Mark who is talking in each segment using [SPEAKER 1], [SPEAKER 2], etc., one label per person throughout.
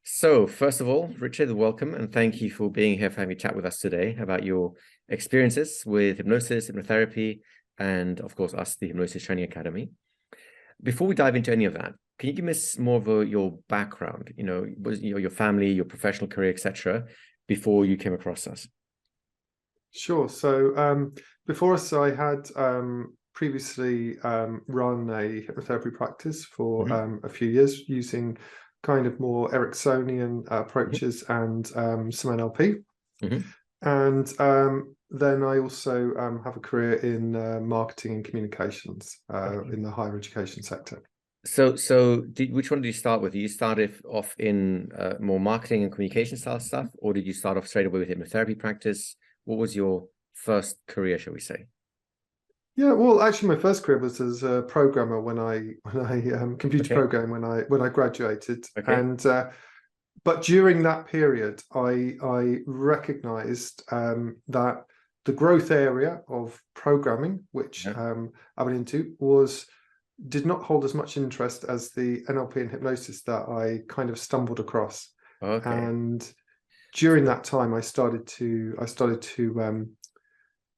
[SPEAKER 1] So, first of all, Richard, welcome and thank you for being here for having a chat with us today about your experiences with hypnosis, hypnotherapy, and of course, us, the Hypnosis Training Academy. Before we dive into any of that, can you give us more of your background? Was your family, your professional career, etc., before you came across us?
[SPEAKER 2] Sure. So before us, I had previously run a hypnotherapy practice for a few years using kind of more Ericksonian approaches and some NLP. And then I also have a career in marketing and communications in the higher education sector.
[SPEAKER 1] So which one did you start with? Did you start off in more marketing and communication style stuff, or did you start off straight away with hypnotherapy practice? What was your first career, shall we say?
[SPEAKER 2] Yeah, well, actually, my first career was as a programmer when I computer programming when I graduated, and but during that period, I recognised that the growth area of programming, which I went into, did not hold as much interest as the NLP and hypnosis that I kind of stumbled across. And during that time, I started to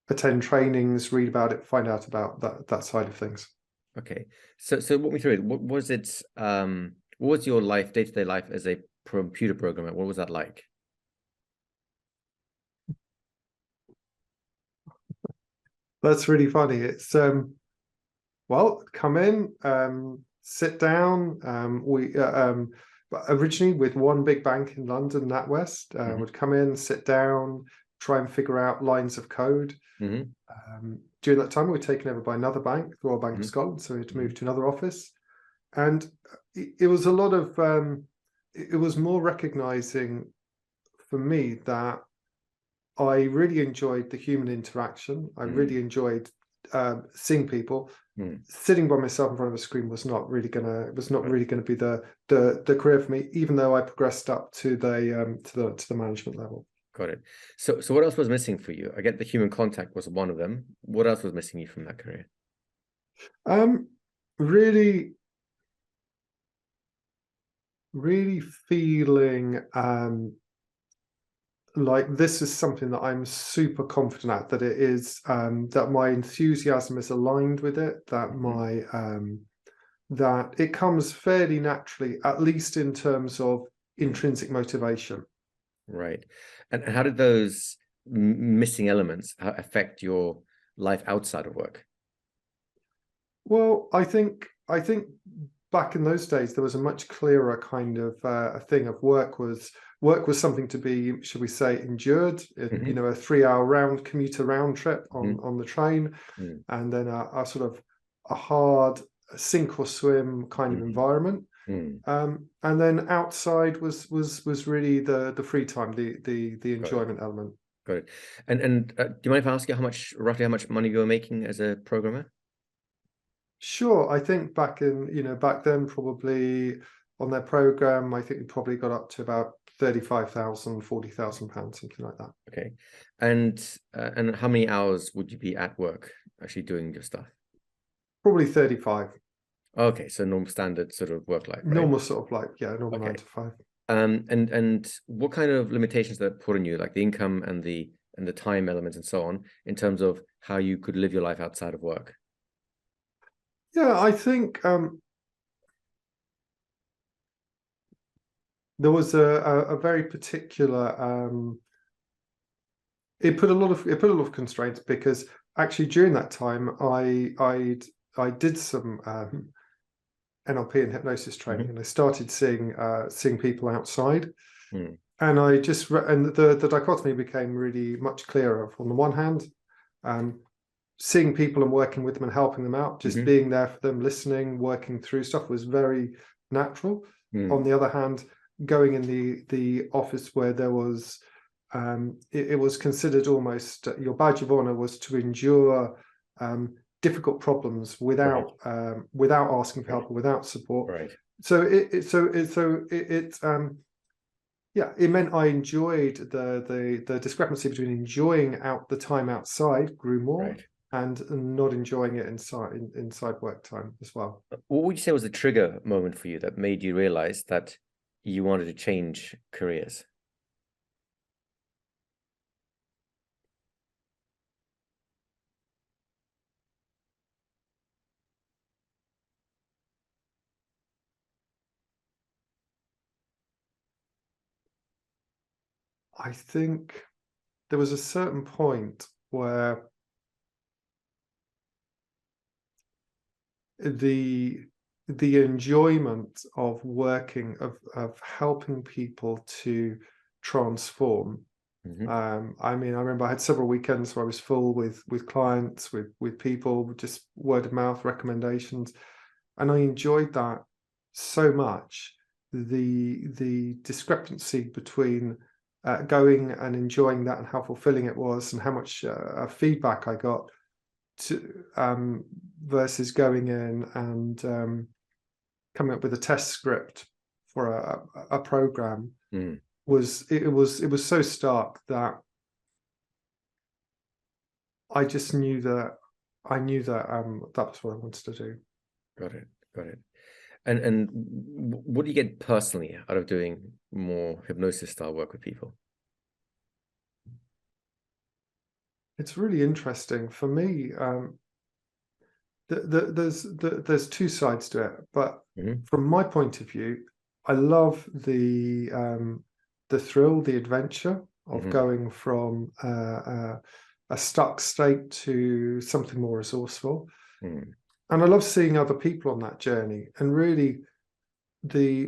[SPEAKER 2] attend trainings, read about it, find out about that side of things.
[SPEAKER 1] Okay, so walk me through it. What was it? What was your day-to-day life as a computer programmer? What was that like?
[SPEAKER 2] That's really funny. It's well, come in, sit down. We originally with one big bank in London, NatWest, would come in, sit down, try and figure out lines of code. During that time, we were taken over by another bank, the Royal Bank of Scotland, so we had to move to another office. And it was a lot of, it was more recognizing for me that I really enjoyed the human interaction. I really enjoyed seeing people. Sitting by myself in front of a screen was not really gonna be the career for me, even though I progressed up to the management level.
[SPEAKER 1] Got it. So what else was missing for you? I get the human contact was one of them. What else was missing you from that career?
[SPEAKER 2] Really feeling like this is something that I'm super confident at, that it is that my enthusiasm is aligned with it, that my that it comes fairly naturally, at least in terms of intrinsic motivation.
[SPEAKER 1] Right. And how did those missing elements affect your life outside of work?
[SPEAKER 2] Well, I think back in those days there was a much clearer kind of a thing of work was something to be, should we say, endured. You know, a 3-hour commuter round trip on the train, and then a sort of a hard sink or swim kind of environment. And then outside was really the free time, the enjoyment element.
[SPEAKER 1] Got it. And do you mind if I ask you roughly how much money you were making as a programmer?
[SPEAKER 2] Sure. I think back then, probably on their program, I think we probably got up to about 35,000, 40,000 pounds, something like that.
[SPEAKER 1] Okay. And how many hours would you be at work actually doing your stuff?
[SPEAKER 2] Probably 35.
[SPEAKER 1] Okay, so normal standard sort of work life, right?
[SPEAKER 2] Normal sort of normal 9 to 5.
[SPEAKER 1] And what kind of limitations that put on you, like the income and the time elements and so on, in terms of how you could live your life outside of work?
[SPEAKER 2] Yeah, I think there was a very particular it put a lot of constraints, because actually during that time I did some NLP and hypnosis training, and I started seeing people outside, and I just and the dichotomy became really much clearer. On the one hand, seeing people and working with them and helping them out, just being there for them, listening, working through stuff was very natural. On the other hand, going in the office where there was it was considered almost your badge of honor was to endure difficult problems without asking for help or without support.
[SPEAKER 1] Right.
[SPEAKER 2] So it meant I enjoyed the discrepancy between enjoying the time outside grew more, and not enjoying it inside work time as well.
[SPEAKER 1] What would you say was the trigger moment for you that made you realize that you wanted to change careers?
[SPEAKER 2] I think there was a certain point where the enjoyment of working, of helping people to transform. I mean, I remember I had several weekends where I was full with clients, with people, just word of mouth recommendations, and I enjoyed that so much. The discrepancy between going and enjoying that and how fulfilling it was, and how much feedback I got, to versus going in and coming up with a test script for a program, was so stark that I just knew that that was what I wanted to do.
[SPEAKER 1] Got it. And what do you get personally out of doing more hypnosis style work with people?
[SPEAKER 2] It's really interesting for me. There's two sides to it, but from my point of view, I love the thrill, the adventure of going from a stuck state to something more resourceful. And I love seeing other people on that journey. And really,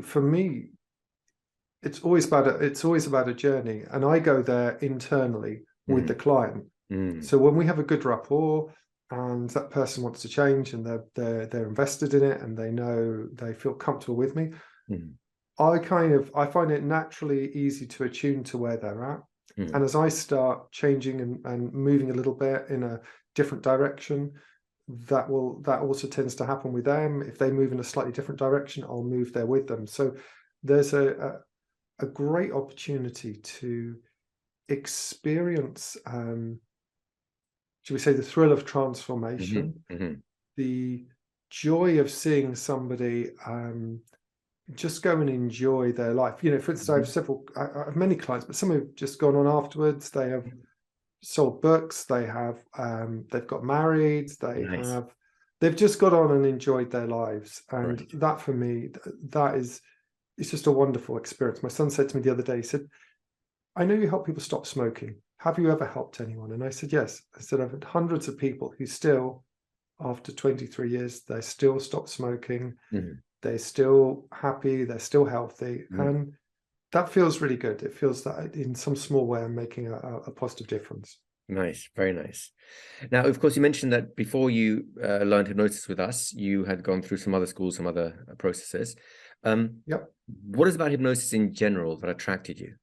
[SPEAKER 2] for me, it's always about a journey, and I go there internally with the client. So when we have a good rapport, and that person wants to change, and they're invested in it, and they feel comfortable with me, I find it naturally easy to attune to where they're at. And as I start changing and moving a little bit in a different direction, that also tends to happen with them. If they move in a slightly different direction, I'll move there with them. So there's a great opportunity to experience, should we say, the thrill of transformation, the joy of seeing somebody just go and enjoy their life. You know, for instance, I have many clients, but some have just gone on afterwards. They have sold books, they've got married, they've just got on and enjoyed their lives. And that, for me, it's just a wonderful experience. My son said to me the other day, he said, "I know you help people stop smoking. Have you ever helped anyone?" And I said, "Yes." I said, "I've had hundreds of people who still, after 23 years, they still stop smoking. They're still happy. They're still healthy." And that feels really good. It feels that in some small way, I'm making a positive difference.
[SPEAKER 1] Nice. Very nice. Now, of course, you mentioned that before you learned hypnosis with us, you had gone through some other schools, some other processes.
[SPEAKER 2] Yep.
[SPEAKER 1] What is about hypnosis in general that attracted you?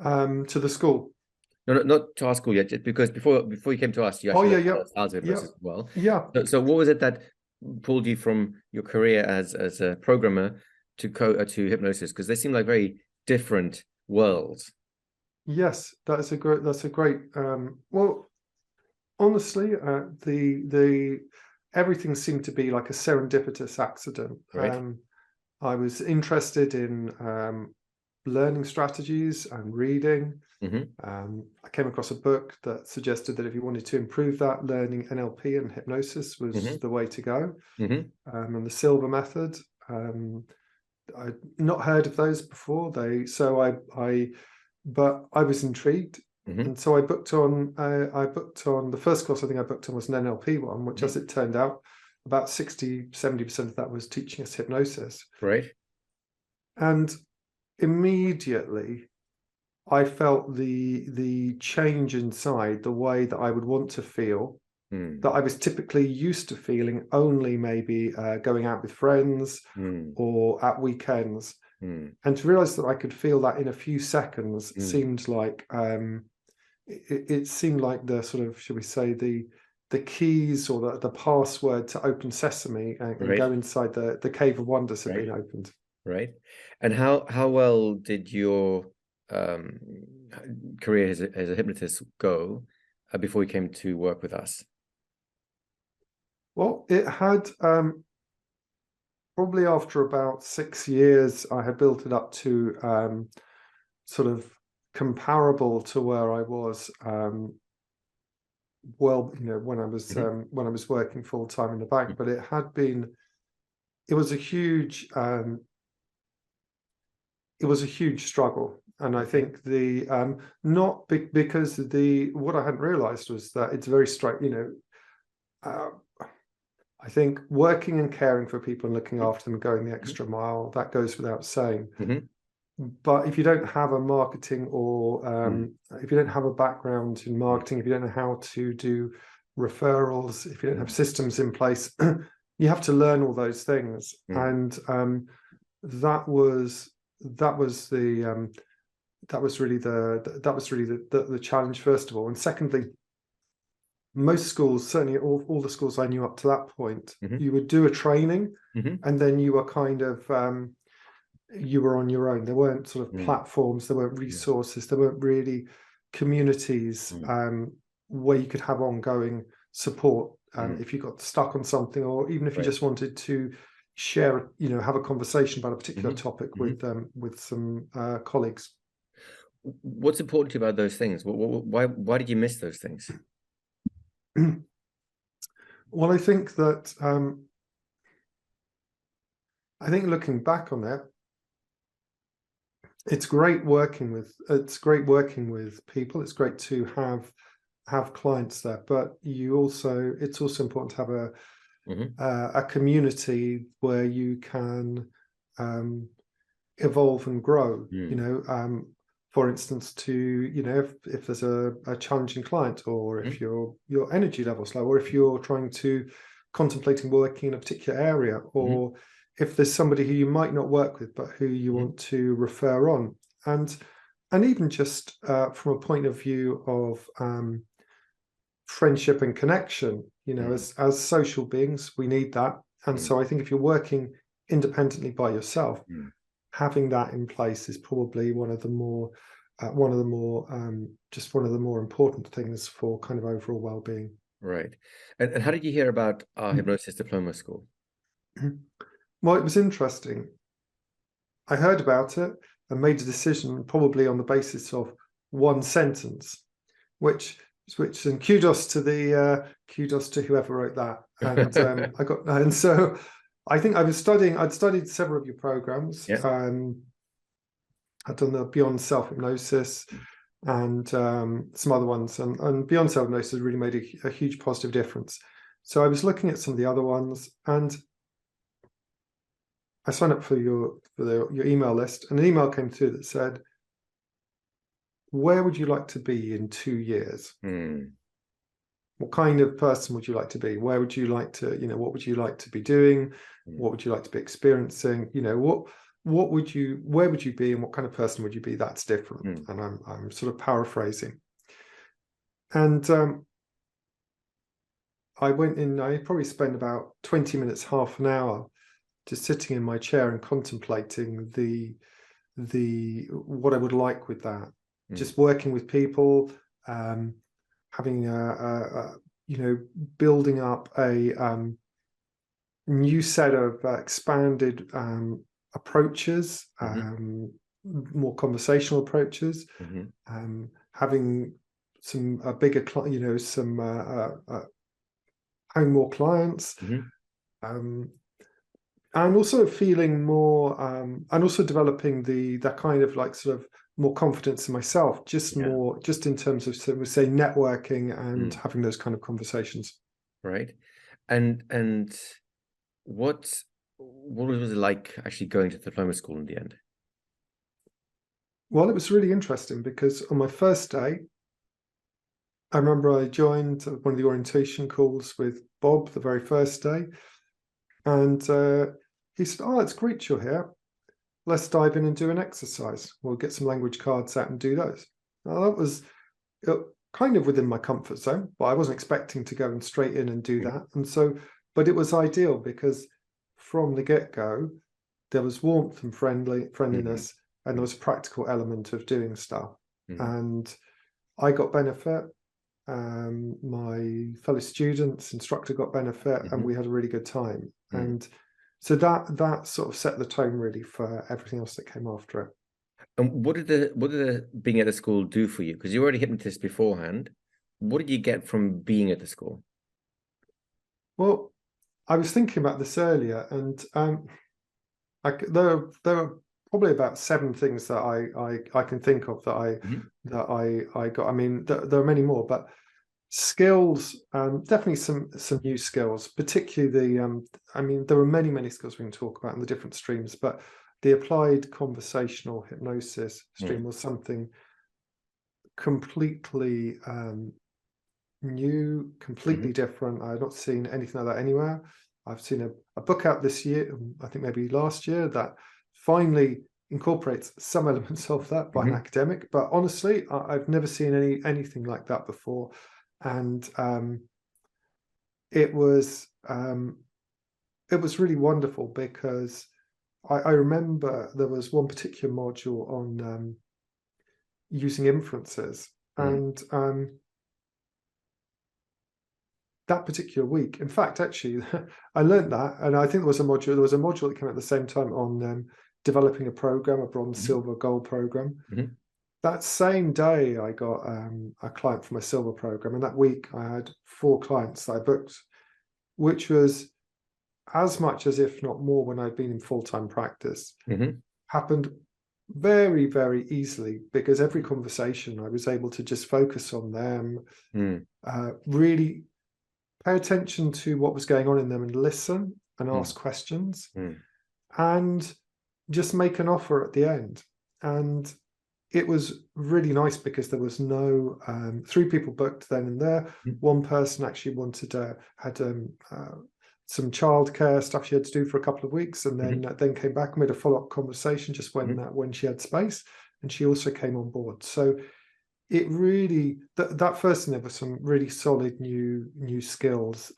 [SPEAKER 2] To the school.
[SPEAKER 1] No, not to our school yet, just because before you came to us, you actually learned styles of hypnosis as well.
[SPEAKER 2] Yeah.
[SPEAKER 1] So what was it that pulled you from your career as a programmer to hypnosis? Because they seem like very different worlds.
[SPEAKER 2] Yes, that's a great. Well, honestly, the everything seemed to be like a serendipitous accident.
[SPEAKER 1] Right.
[SPEAKER 2] I was interested in learning strategies and reading. I came across a book that suggested that if you wanted to improve that, learning NLP and hypnosis was the way to go. And the Silver Method. I'd not heard of those before. But I was intrigued. And so I booked on the first course I think I booked on was an NLP one, which, as it turned out, about 60-70% of that was teaching us hypnosis.
[SPEAKER 1] Right.
[SPEAKER 2] And immediately I felt the change inside, the way that I would want to feel, that I was typically used to feeling only maybe going out with friends or at weekends. And to realize that I could feel that in a few seconds seemed like it seemed like the sort of, should we say, the keys or the password to open sesame and go inside the cave of wonders had been opened.
[SPEAKER 1] Right. And how well did your career as a hypnotist go before you came to work with us?
[SPEAKER 2] Well, it had probably after about 6 years, I had built it up to sort of comparable to where I was. Well, when I was working full time in the bank, but it was a huge struggle. And I think not because what I hadn't realized was that it's very I think working and caring for people and looking after them and going the extra mile, that goes without saying. But if you don't have a marketing or if you don't have a background in marketing, if you don't know how to do referrals, if you don't have systems in place, you have to learn all those things. And that was really the challenge, first of all. And secondly, most schools, certainly all the schools I knew up to that point, you would do a training and then you were kind of you were on your own. There weren't sort of platforms, there weren't resources, there weren't really communities where you could have ongoing support if you got stuck on something, or even if you just wanted to share, have a conversation about a particular topic with some colleagues.
[SPEAKER 1] What's important to you about those things? Why did you miss those things?
[SPEAKER 2] Well, I think that looking back on it, it's great working with people. It's great to have clients there, but it's also important to have a community where you can evolve and grow. For instance, if there's a challenging client, or if your energy level's low, or if you're trying to contemplating working in a particular area, or if there's somebody who you might not work with but who you want to refer on, and even just from a point of view of friendship and connection, as social beings, we need that. And so I think if you're working independently by yourself, having that in place is probably one of the more important things for kind of overall well-being.
[SPEAKER 1] Right. And how did you hear about our Hypnosis Diploma School?
[SPEAKER 2] Well, it was interesting. I heard about it and made a decision probably on the basis of one sentence, which and kudos to whoever wrote that. And and so I think I'd studied several of your programs. I'd done the Beyond Self-Hypnosis and some other ones, and Beyond Self-Hypnosis really made a huge positive difference. So I was looking at some of the other ones, and I signed up for your email list, and an email came through that said, "Where would you like to be in 2 years? What kind of person would you like to be? Where would you like to, what would you like to be doing? What would you like to be experiencing? Where would you be, and what kind of person would you be? That's different." And I'm sort of paraphrasing. And I went in. I probably spent about 20 minutes, half an hour, just sitting in my chair and contemplating what I would like with that. Just working with people, having building up a new set of expanded approaches, more conversational approaches, having some bigger, having more clients, and also feeling more, and also developing that kind of sort of more confidence in myself, just in terms of, say, networking and having those kind of conversations.
[SPEAKER 1] Right. And what was it like actually going to the diploma school in the end?
[SPEAKER 2] Well, it was really interesting because on my first day, I remember I joined one of the orientation calls with Bob the very first day, and he said, "Oh, it's great you're here. Let's dive in and do an exercise. We'll get some language cards out and do those." Now, that was kind of within my comfort zone, but I wasn't expecting to go straight in and do that. And so, but it was ideal because from the get-go, there was warmth and friendliness, and there was a practical element of doing stuff. And I got benefit. My fellow students, instructor got benefit, and we had a really good time. And So that sort of set the tone really for everything else that came after it.
[SPEAKER 1] And what did the being at the school do for you? Because you were already a hypnotist beforehand. What did you get from being at the school?
[SPEAKER 2] Well, I was thinking about this earlier, and there are probably about 7 things that I can think of that I got. I mean, there are many more, but skills, definitely some new skills, particularly I mean, there are many skills we can talk about in the different streams, but the applied conversational hypnosis stream was something completely new, completely different. I had not seen anything like that anywhere. I've seen a book out this year, I think maybe last year, that finally incorporates some elements of that by an academic. But honestly, I've never seen anything like that before. And it was really wonderful, because I remember there was one particular module on using inferences, and that particular week, in fact, actually, I learned that, and I think there was a module that came at the same time on developing a program, a bronze, silver, gold program. That same day, I got a client for my silver program, and that week I had 4 clients that I booked, which was as much as, if not more, when I'd been in full-time practice. Happened very, very easily, because every conversation I was able to just focus on them, really pay attention to what was going on in them, and listen and ask questions, and just make an offer at the end. And it was really nice, because there was no 3 people booked then and there. One person actually had some childcare stuff she had to do for a couple of weeks, and then came back and made a follow-up conversation just when she had space, and she also came on board. So it really, that first thing, there were some really solid new skills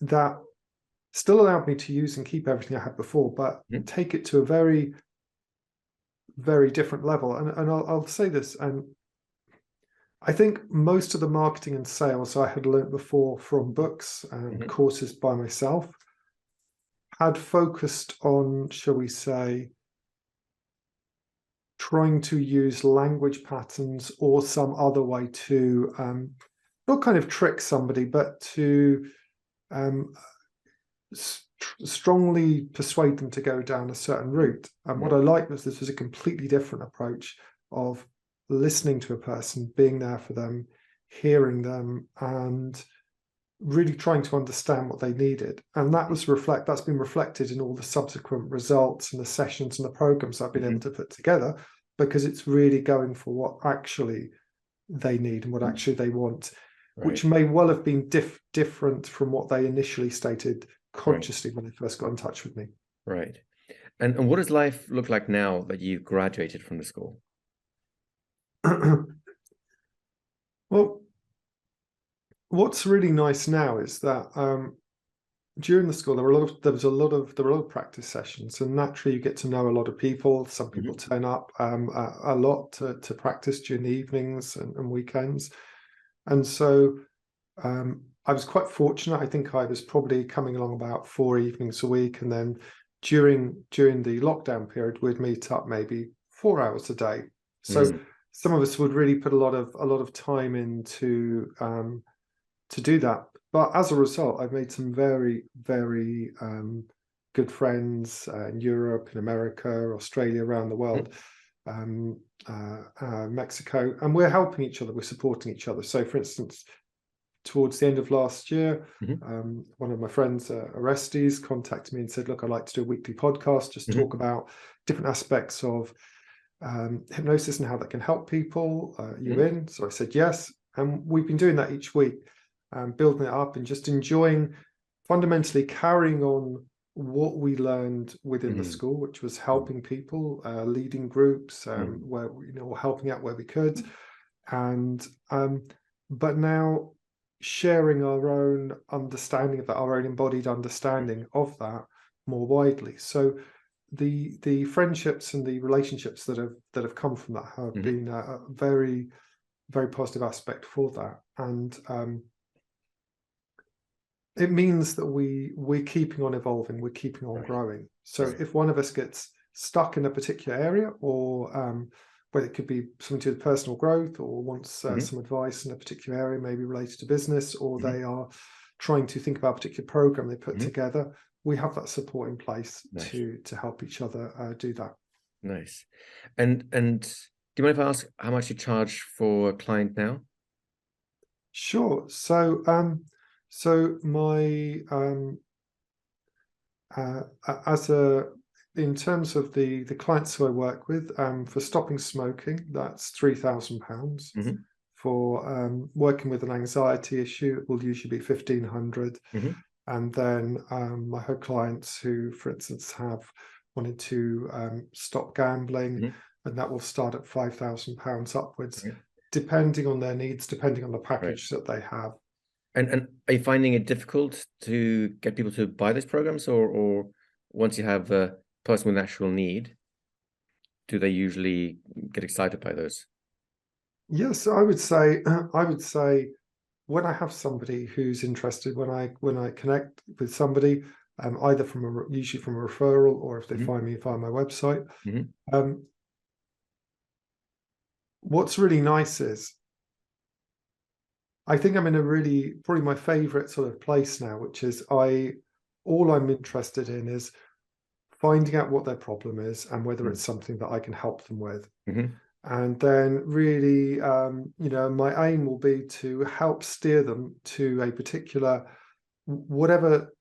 [SPEAKER 2] that still allowed me to use and keep everything I had before, but take it to a very, very different level. And I'll say this, and I think most of the marketing and sales I had learned before from books and courses by myself had focused on, shall we say, trying to use language patterns or some other way to not kind of trick somebody, but to strongly persuade them to go down a certain route. And what I liked was this was a completely different approach of listening to a person, being there for them, hearing them, and really trying to understand what they needed. And that's been reflected in all the subsequent results and the sessions and the programs I've been able to put together, because it's really going for what actually they need and what actually they want, which may well have been different from what they initially stated consciously when they first got in touch with me.
[SPEAKER 1] Right. And what does life look like now that you've graduated from the school?
[SPEAKER 2] Well, what's really nice now is that during the school there were a lot of practice sessions, and naturally you get to know a lot of people. Some people turn up a lot to practice during the evenings and weekends, and so I was quite fortunate. I think I was probably coming along about 4 evenings a week, and then during the lockdown period we'd meet up maybe 4 hours a day. So some of us would really put a lot of time into to do that. But as a result, I've made some very, very good friends in Europe, in America, Australia, around the world, Mexico, and we're helping each other, we're supporting each other. So for instance, towards the end of last year, one of my friends, Orestes, contacted me and said, look, I'd like to do a weekly podcast, just talk about different aspects of hypnosis and how that can help people. You in? So I said yes. And we've been doing that each week, building it up and just enjoying, fundamentally carrying on what we learned within the school, which was helping people, leading groups, where helping out where we could, and but now sharing our own understanding of that, our own embodied understanding of that more widely. So the friendships and the relationships that have come from that have been a very, very positive aspect for that. And it means that we're keeping on evolving, we're keeping on
[SPEAKER 1] Right.
[SPEAKER 2] growing. So
[SPEAKER 1] Right.
[SPEAKER 2] if one of us gets stuck in a particular area, or whether it could be something to do with personal growth, or wants some advice in a particular area, maybe related to business, or they are trying to think about a particular program they put together, we have that support in place
[SPEAKER 1] Nice.
[SPEAKER 2] to help each other do that.
[SPEAKER 1] Nice. And do you mind if I ask how much you charge for a client now?
[SPEAKER 2] Sure. So my in terms of the clients who I work with, for stopping smoking, that's £3,000. For working with an anxiety issue, it will usually be 1,500. And then I have clients who, for instance, have wanted to stop gambling, and that will start at £5,000 upwards, depending on their needs, depending on the package that they have.
[SPEAKER 1] And are you finding it difficult to get people to buy these programs, or once you have a person with actual need, do they usually get excited by those?
[SPEAKER 2] Yes, I would say when I have somebody who's interested, when I connect with somebody, either usually from a referral, or if they find me via my website, what's really nice is I think I'm in a really, probably my favorite sort of place now, which is all I'm interested in is finding out what their problem is and whether it's something that I can help them with. And then really, my aim will be to help steer them to a particular, whatever,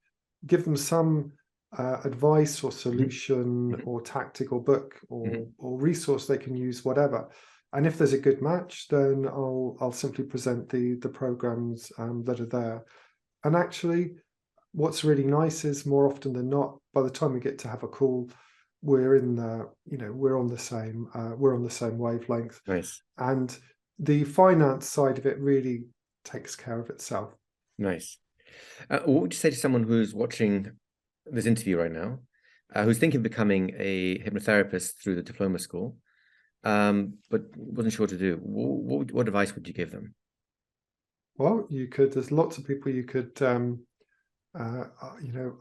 [SPEAKER 2] give them some advice or solution or tactic or book or resource they can use, whatever. And if there's a good match, then I'll simply present the programs that are there. And actually, what's really nice is, more often than not, by the time we get to have a call, we're on the same wavelength.
[SPEAKER 1] Nice.
[SPEAKER 2] And the finance side of it really takes care of itself.
[SPEAKER 1] Nice. What would you say to someone who's watching this interview right now, who's thinking of becoming a hypnotherapist through the diploma school, but wasn't sure what to do? What advice would you give them?
[SPEAKER 2] Well, there's lots of people you could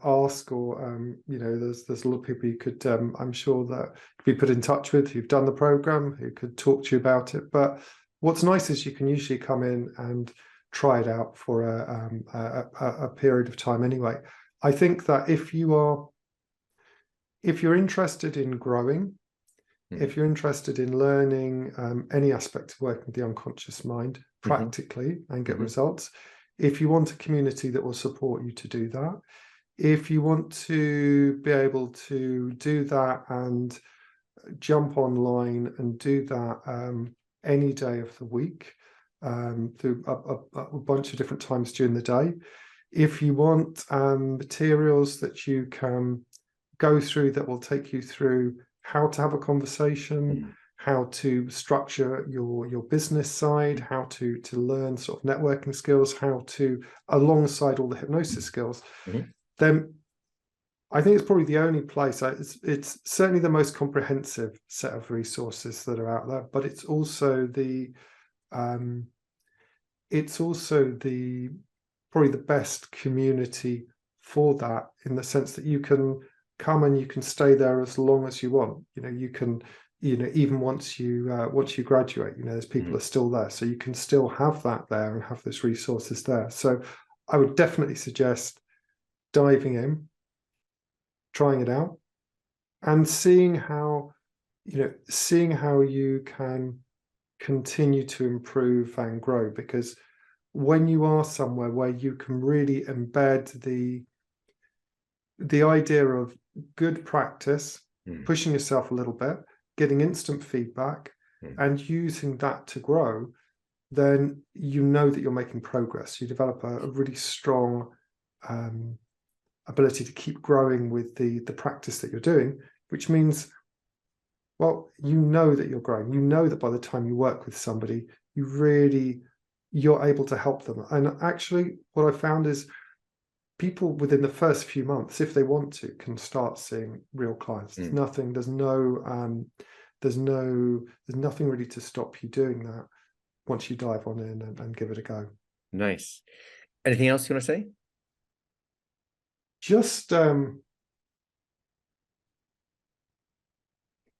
[SPEAKER 2] ask, or there's a lot of people you could I'm sure that could be put in touch with, who've done the program, who could talk to you about it. But what's nice is you can usually come in and try it out for a period of time anyway. I think that if you're interested in growing, if you're interested in learning any aspect of working with the unconscious mind practically and get results, if you want a community that will support you to do that, if you want to be able to do that and jump online and do that any day of the week, through a bunch of different times during the day, if you want materials that you can go through that will take you through how to have a conversation, how to structure your business side, how to learn sort of networking skills, how to, alongside all the hypnosis skills, then I think it's probably the only place. It's certainly the most comprehensive set of resources that are out there, but it's also probably the best community for that, in the sense that you can come and you can stay there as long as you want. You can, even once you graduate, there's people are still there, so you can still have that there and have those resources there. So I would definitely suggest diving in, trying it out, and seeing how you can continue to improve and grow. Because when you are somewhere where you can really embed the idea of good practice, pushing yourself a little bit, getting instant feedback, and using that to grow, then that you're making progress. You develop a really strong ability to keep growing with the practice that you're doing, which means, well, that you're growing. That by the time you work with somebody, you're able to help them. And actually, what I found is, people within the first few months, if they want to, can start seeing real clients. There's nothing really to stop you doing that once you dive on in and give it a go.
[SPEAKER 1] Nice. Anything else you want to say?
[SPEAKER 2] just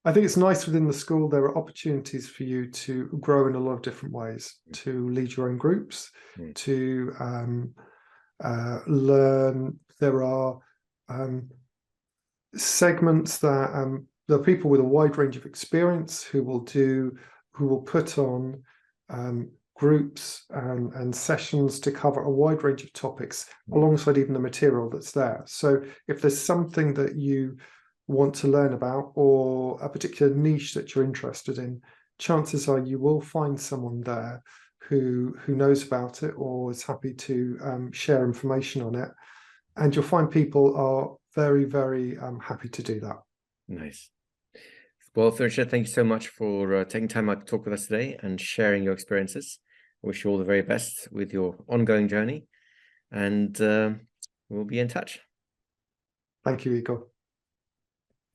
[SPEAKER 2] I think it's nice within the school. There are opportunities for you to grow in a lot of different ways, to lead your own groups, to learn. There are segments that there are people with a wide range of experience who will put on groups and sessions to cover a wide range of topics alongside even the material that's there. So if there's something that you want to learn about or a particular niche that you're interested in, chances are you will find someone there who knows about it or is happy to share information on it. And you'll find people are very, very happy to do that.
[SPEAKER 1] Nice. Well, Richard, thank you so much for taking time out to talk with us today and sharing your experiences. I wish you all the very best with your ongoing journey, and we'll be in touch.
[SPEAKER 2] Thank you, Igor.